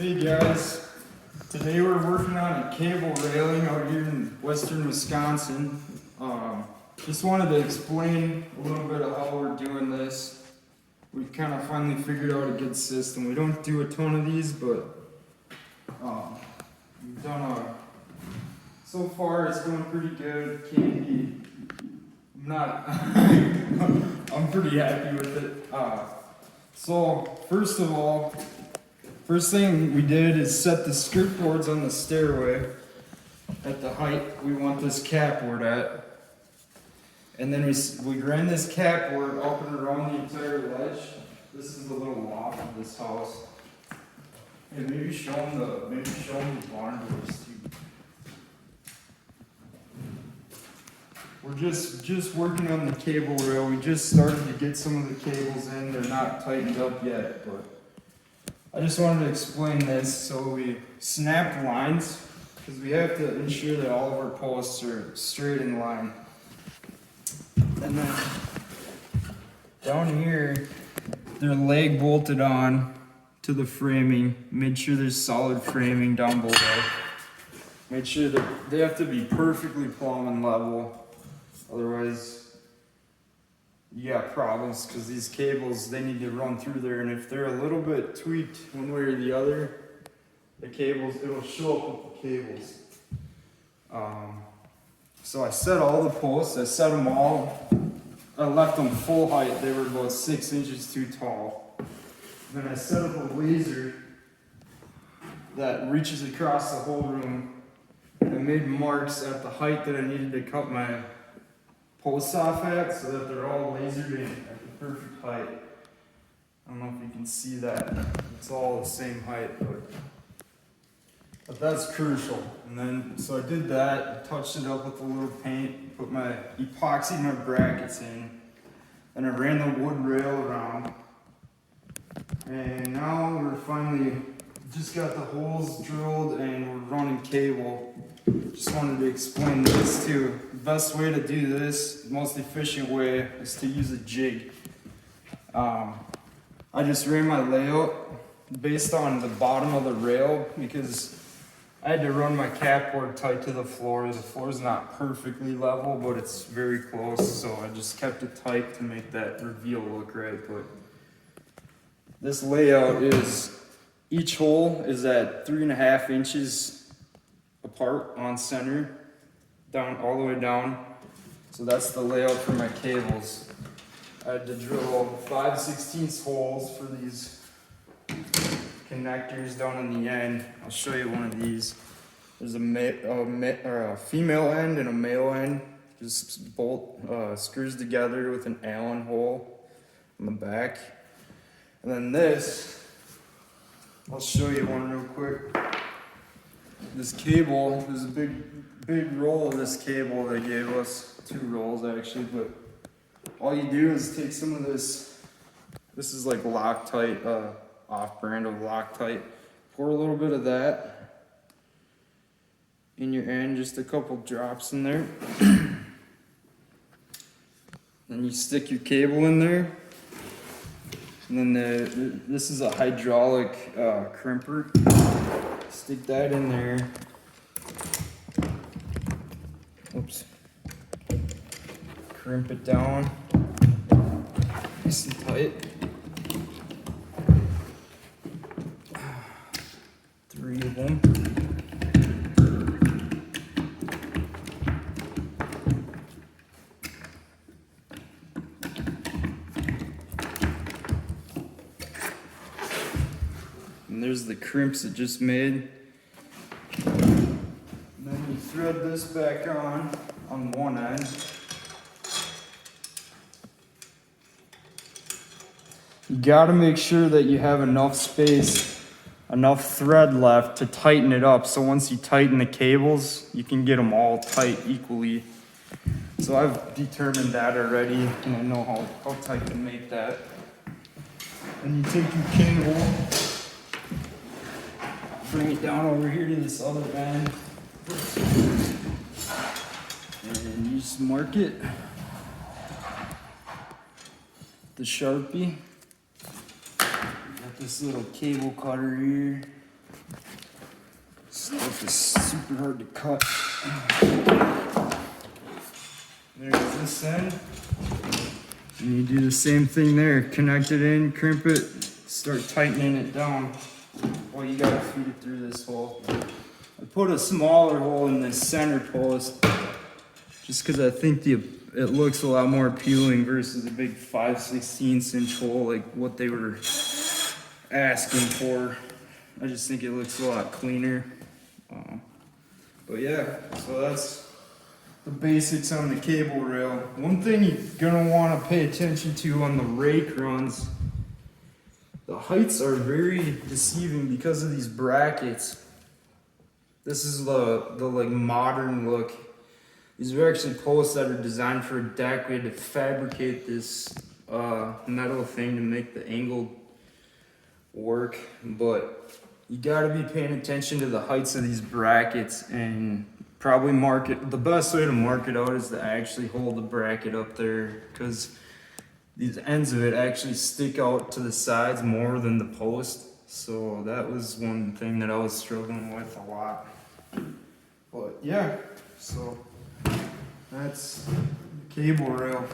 Hey guys, today we're working on a cable railing out here in western Wisconsin. Just wanted to explain a little bit of how we're doing this. We've kind of finally figured out a good system. We don't do a ton of these, but we've done so far it's going pretty good. Can't be, not, I'm pretty happy with it. So first of all, first thing we did is set the skirt boards on the stairway at the height we want this capboard at. And then we ran this capboard up and around the entire ledge. This is the little loft of this house. And maybe show them the barn doors too. We're just working on the cable rail. We just started to get some of the cables in. They're not tightened up yet, but I just wanted to explain this. So we snapped lines because we have to ensure that all of our posts are straight in line. And then down here, they're leg bolted on to the framing. Made sure there's solid framing down below. Made sure that they have to be perfectly plumb and level. Otherwise, you got problems because these cables, they need to run through there, and if they're a little bit tweaked one way or the other, the cables, it'll show up with the cables. So I set all the posts, I set them all, I left them full height, they were about 6 inches too tall. Then I set up a laser that reaches across the whole room. I made marks at the height that I needed to cut my posts off at so that they're all lasered in at the perfect height. I don't know if you can see that. It's all the same height, but that's crucial. And then, so I did that, touched it up with a little paint, put my epoxy my brackets in, and I ran the wood rail around. And now we're finally just got the holes drilled and we're running cable. Just wanted to explain this too. The best way to do this, most efficient way, is to use a jig. I just ran my layout based on the bottom of the rail because I had to run my capboard tight to the floor. The floor's not perfectly level, but it's very close, so I just kept it tight to make that reveal look right. But this layout is, each hole is at 3.5 inches apart on center, down all the way down. So that's the layout for my cables. I had to drill 5/16 holes for these connectors down in the end. I'll show you one of these. There's a female end and a male end. Just bolt screws together with an Allen hole on the back. And then this, I'll show you one real quick. This cable, there's a big roll of this cable they gave us, 2 rolls actually, but all you do is take some of this is like Loctite, off-brand of Loctite, pour a little bit of that in your end, just a couple drops in there. Then you stick your cable in there, and then this is a hydraulic crimper. Stick that in there. Oops. Crimp it down. Nice and tight. 3 of them. And there's the crimps it just made. And then you thread this back on one end. You gotta make sure that you have enough space, enough thread left to tighten it up. So once you tighten the cables, you can get them all tight equally. So I've determined that already, and I know how tight to make that. And you take your cable, bring it down over here to this other end, and you just mark it with the Sharpie. Got this little cable cutter here. Stuff is super hard to cut. There's this end. And you do the same thing there. Connect it in, crimp it, start tightening it down. Well, you gotta feed it through this hole. I put a smaller hole in this center post just because I think it looks a lot more appealing versus a big 5/16 inch hole like what they were asking for. I just think it looks a lot cleaner. But yeah, so that's the basics on the cable rail. One thing you're gonna want to pay attention to on the rake runs, the heights are very deceiving because of these brackets. This is the like modern look. These are actually posts that are designed for a deck. We had to fabricate this metal thing to make the angle work, but you gotta be paying attention to the heights of these brackets and probably mark it. The best way to mark it out is to actually hold the bracket up there, because these ends of it actually stick out to the sides more than the post. So that was one thing that I was struggling with a lot. But yeah, so that's the cable rail.